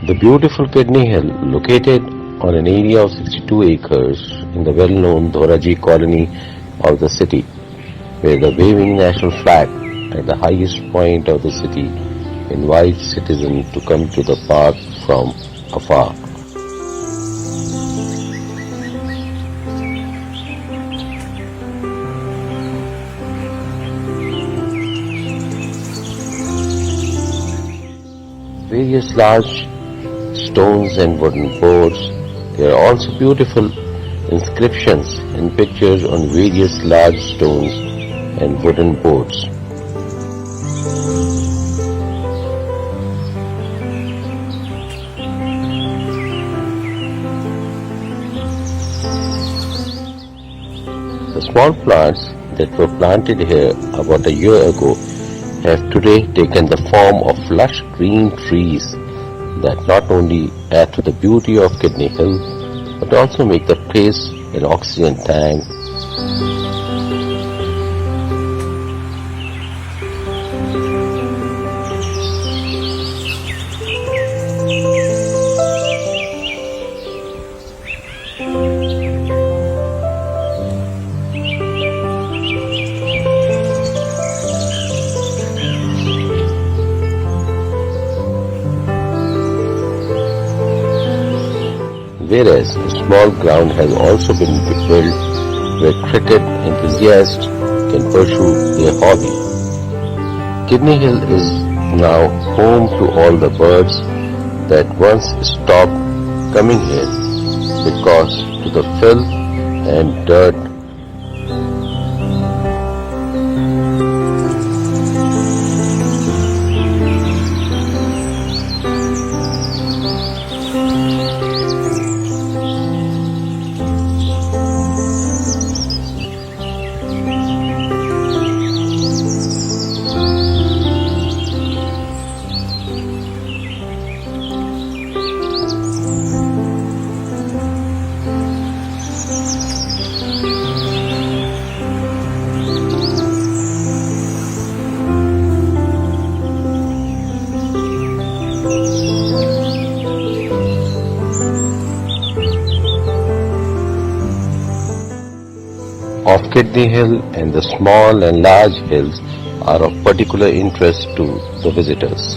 The beautiful Kidney Hill, located on an area of 62 acres in the well-known Dhoraji colony of the city, where the waving national flag at the highest point of the city invites citizens to come to the park from afar. Various large stones and wooden boards. There are also beautiful inscriptions and pictures on various large stones and wooden boards. The small plants that were planted here about a year ago have today taken the form of lush green trees that not only add to the beauty of Kidney Hill but also make the place an oxygen tank. Whereas a small ground has also been built where cricket enthusiasts can pursue their hobby. Kidney Hill is now home to all the birds that once stopped coming here because to the filth and dirt of Kidney Hill and the small and large hills are of particular interest to the visitors.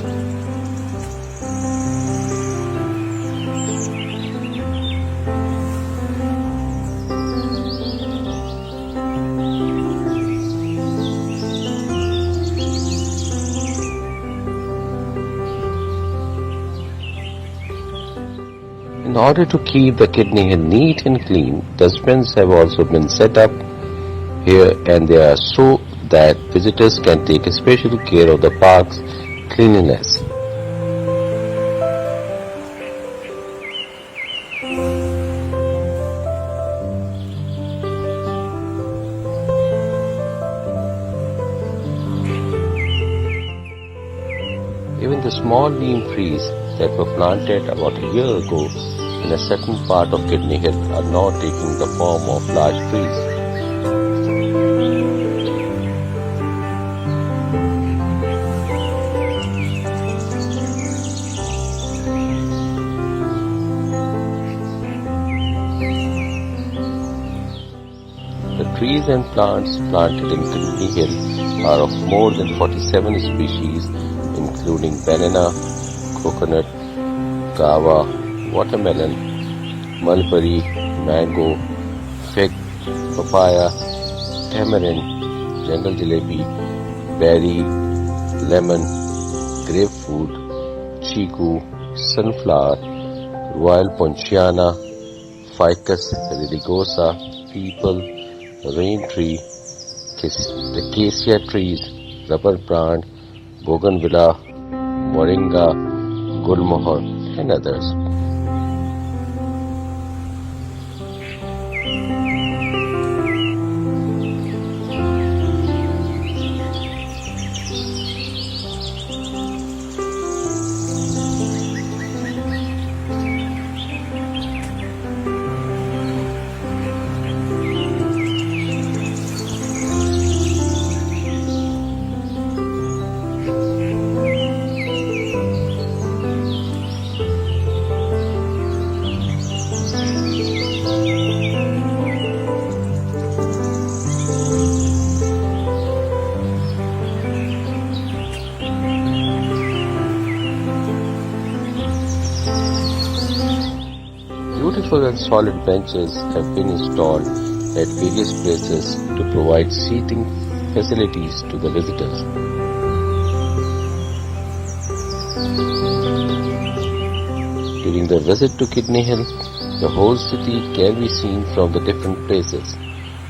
In order to keep the Kidney Hill neat and clean, dustbins have also been set up here and there so that visitors can take special care of the park's cleanliness. Even the small neem trees that were planted about a year ago in a certain part of Kidney Hill are now taking the form of large trees. The trees and plants planted in Kidney Hill are of more than 47 species, including banana, coconut, guava, watermelon, mulberry, mango, fig, papaya, tamarind, jungle jalebi, berry, lemon, grapefruit, chiku, sunflower, royal poinciana, ficus religosa, peepal, rain tree, acacia trees, rubber plant, bougainvillea, moringa, gulmohar, and others. Colorful and solid benches have been installed at various places to provide seating facilities to the visitors. During the visit to Kidney Hill, the whole city can be seen from the different places.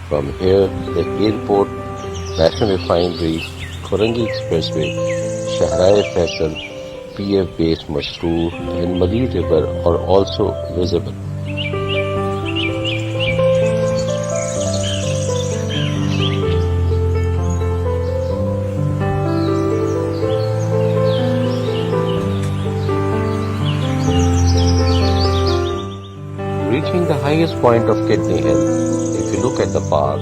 From here, the airport, National Refinery, Korangi Expressway, Shahrae Faisal, PF Base Masroor and Mali River are also visible. Reaching the highest point of Kidney Hill, if you look at the park,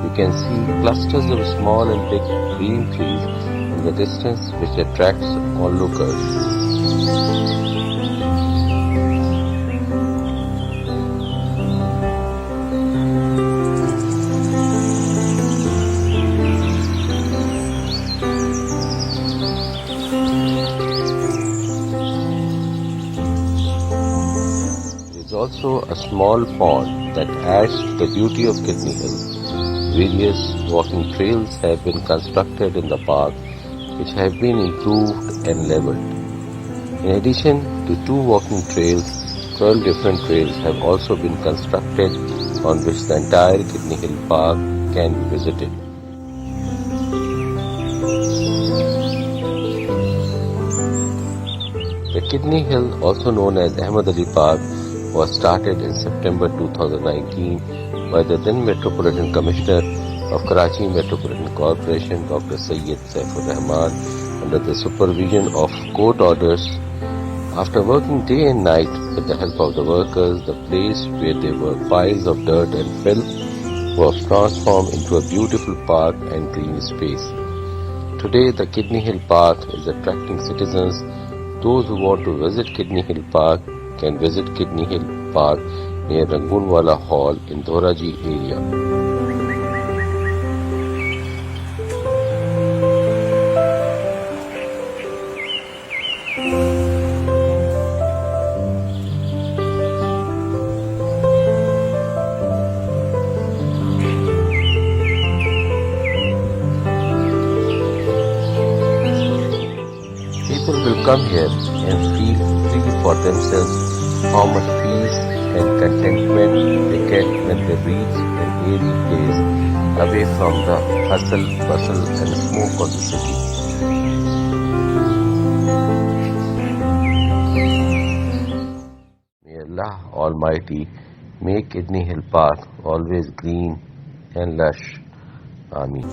you can see clusters of small and big green trees in the distance which attracts onlookers. There is also a small pond that adds to the beauty of Kidney Hill. Various walking trails have been constructed in the park which have been improved and leveled. In addition to 2 walking trails, 12 different trails have also been constructed on which the entire Kidney Hill Park can be visited. The Kidney Hill, also known as Ahmad Ali Park, was started in September 2019 by the then Metropolitan Commissioner of Karachi Metropolitan Corporation, Dr. Syed Saifur Rahman, under the supervision of court orders. After working day and night with the help of the workers, the place where there were piles of dirt and filth was transformed into a beautiful park and green space. Today, the Kidney Hill Park is attracting citizens. Those who want to visit Kidney Hill Park can visit Kidney Hill Park near Rangoonwala Hall in Dhoraji area. People will come here and feel free for themselves how much peace and contentment they get when they reach an airy place away from the hustle, bustle and smoke of the city. May Allah Almighty make Kidney Hill Park always green and lush. Ameen.